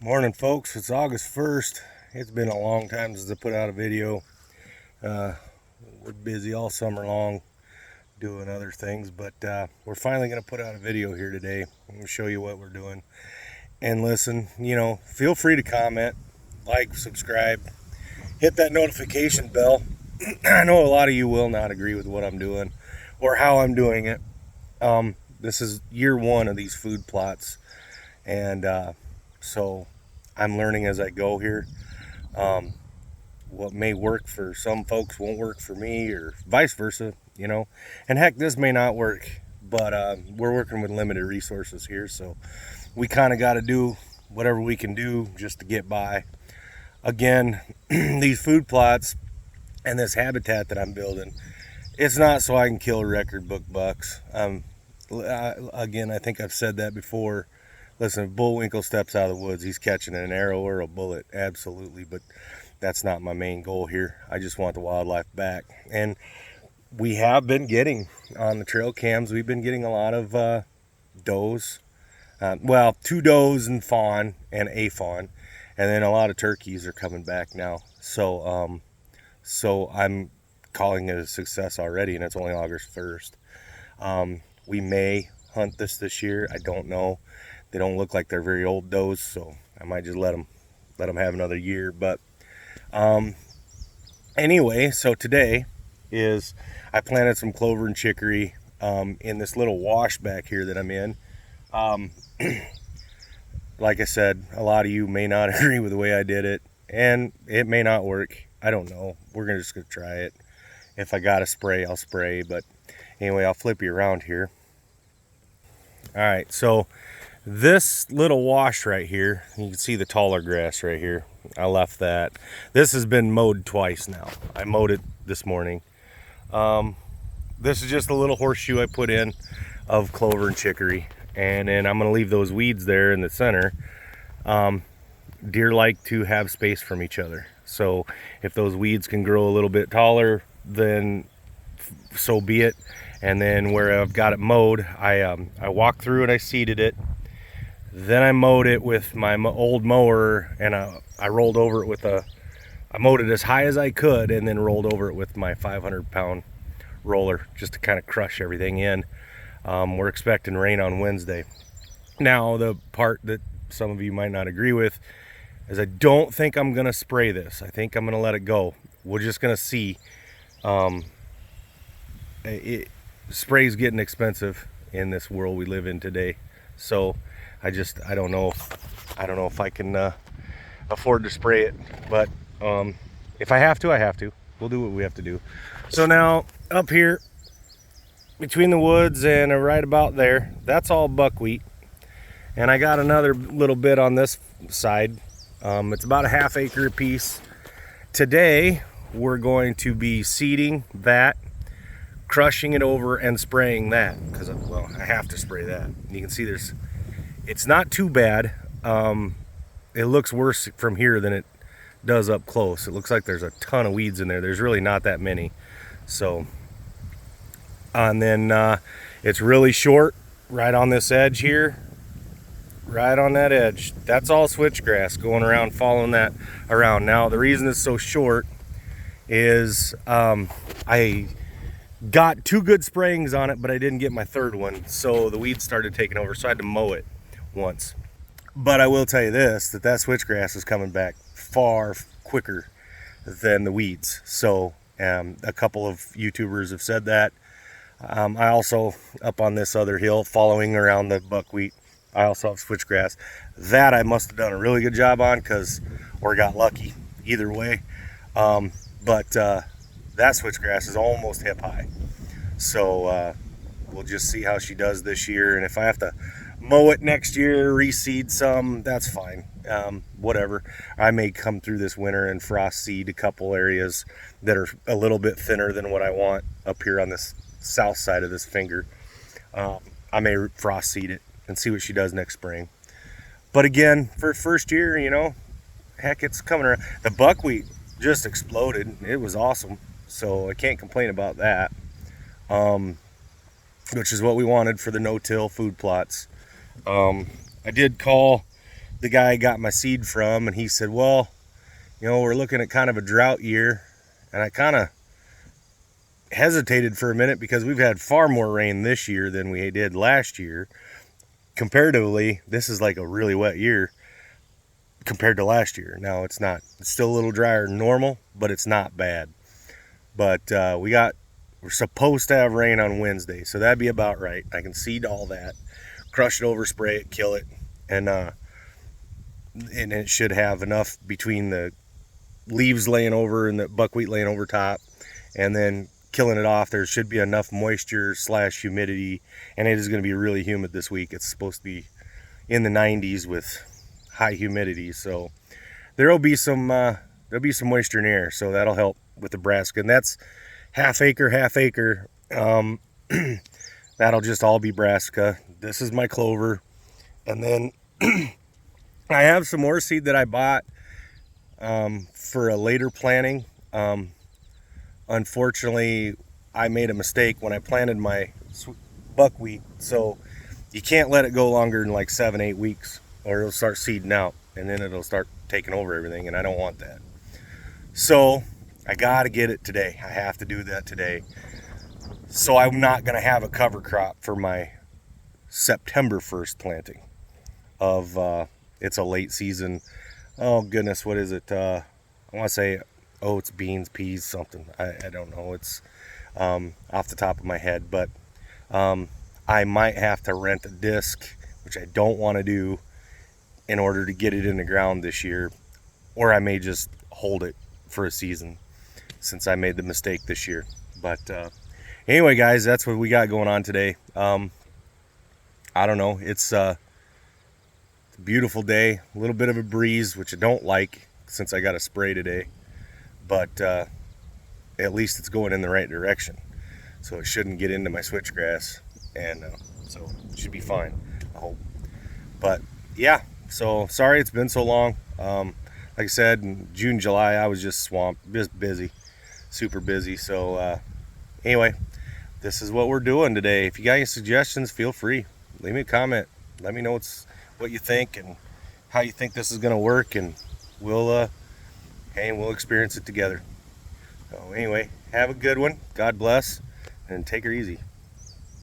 Morning, folks. It's August 1st. It's been a long time since I put out a video. We're busy all summer long doing other things, but we're finally going to put out a video here today. I'm going to show you what we're doing. And listen, feel free to comment, like, subscribe, hit that notification bell. I know a lot of you will not agree with what I'm doing or how I'm doing it. This is year one of these food plots, and so I'm learning as I go here. What may work for some folks won't work for me, or vice versa, And heck, this may not work, but we're working with limited resources here, so we kind of got to do whatever we can do just to get by. Again, these food plots and this habitat that I'm building, it's not so I can kill record book bucks. Again, I think I've said that before. Listen, if Bullwinkle steps out of the woods, he's catching an arrow or a bullet, absolutely, but that's not my main goal here. I just want the wildlife back. And we have been getting, on the trail cams, we've been getting a lot of does. Well, 2 does and fawn, and a fawn, and then a lot of turkeys are coming back now. So I'm calling it a success already, and it's only August 1st. We may hunt this year. I don't know. They don't look like they're very old does, so I might just let them have another year. But anyway, so today is I planted some clover and chicory in this little wash back here that I'm in. Like I said, a lot of you may not agree with the way I did it, and it may not work. I don't know. We're just gonna try it. If I gotta spray, I'll spray. But anyway, I'll flip you around here. All right, so this little wash right here, you can see the taller grass right here. I left that. This has been mowed twice now. I mowed it this morning. This is just a little horseshoe I put in of clover and chicory, and then I'm going to leave those weeds there in the center. Deer like to have space from each other, so if those weeds can grow a little bit taller, then so be it. And then where I've got it mowed, I walked through it, I seeded it, then I mowed it with my old mower, and I rolled over it with I mowed it as high as I could, and then rolled over it with my 500-pound roller just to kind of crush everything in. We're expecting rain on Wednesday. Now, the part that some of you might not agree with is I don't think I'm going to spray this. I think I'm going to let it go. We're just going to see. Spray's getting expensive in this world we live in today, so I don't know if I can afford to spray it, but if I have to, I have to. We'll do what we have to do. So now up here between the woods and right about there, that's all buckwheat, and I got another little bit on this side. It's about a ½ acre a piece. Today we're going to be seeding that, crushing it over, and spraying that, because I have to spray that. You can see it's not too bad. It looks worse from here than it does up close. It looks like there's a ton of weeds in there. There's really not that many. So, and then it's really short right on this edge here, right on that edge. That's all switchgrass going around, following that around. Now, the reason it's so short is I got 2 good sprayings on it, but I didn't get my 3rd one, so the weeds started taking over, so I had to mow it once. But I will tell you this, that switchgrass is coming back far quicker than the weeds. So a couple of YouTubers have said that. I also, up on this other hill, following around the buckwheat, I also have switchgrass. That I must have done a really good job on, or got lucky, either way. But that switchgrass is almost hip high. So we'll just see how she does this year. And if I have to mow it next year, reseed some, that's fine. Whatever. I may come through this winter and frost seed a couple areas that are a little bit thinner than what I want up here on this south side of this finger. I may frost seed it and see what she does next spring. But again, for first year, heck, it's coming around. The buckwheat just exploded. It was awesome. So I can't complain about that, which is what we wanted for the no-till food plots. I did call the guy I got my seed from, and he said, well, we're looking at kind of a drought year. And I kind of hesitated for a minute because we've had far more rain this year than we did last year. Comparatively, this is like a really wet year compared to last year. Now it's still a little drier than normal, but it's not bad. But we're supposed to have rain on Wednesday, so that'd be about right. I can seed all that, crush it over, spray it, kill it, and it should have enough between the leaves laying over and the buckwheat laying over top, and then killing it off. There should be enough moisture / humidity, and it is going to be really humid this week. It's supposed to be in the 90s with high humidity, so there'll be some moisture in the air, so that'll help with the brassica. And that's half acre. That'll just all be brassica. This is my clover, and then I have some more seed that I bought for a later planting. Unfortunately, I made a mistake when I planted my buckwheat, so you can't let it go longer than like 7-8 weeks, or it'll start seeding out, and then it'll start taking over everything, and I don't want that. So I gotta get it today. I have to do that today. So I'm not gonna have a cover crop for my September 1st planting of it's a late season. Oh goodness, what is it? I want to say oats, beans, peas, something. I don't know. It's off the top of my head, but I might have to rent a disc, which I don't want to do, in order to get it in the ground this year, or I may just hold it for a season since I made the mistake this year. But anyway, guys, that's what we got going on today. I don't know. It's a beautiful day, a little bit of a breeze, which I don't like since I got a spray today, but at least it's going in the right direction, so it shouldn't get into my switchgrass, and so it should be fine, I hope. But yeah, so sorry it's been so long. Like I said, in June, July, I was just swamped, just busy, super busy. So anyway, this is what we're doing today. If you got any suggestions, feel free, leave me a comment, let me know what you think and how you think this is going to work, and we'll experience it together. So anyway, have a good one. God bless, and take her easy.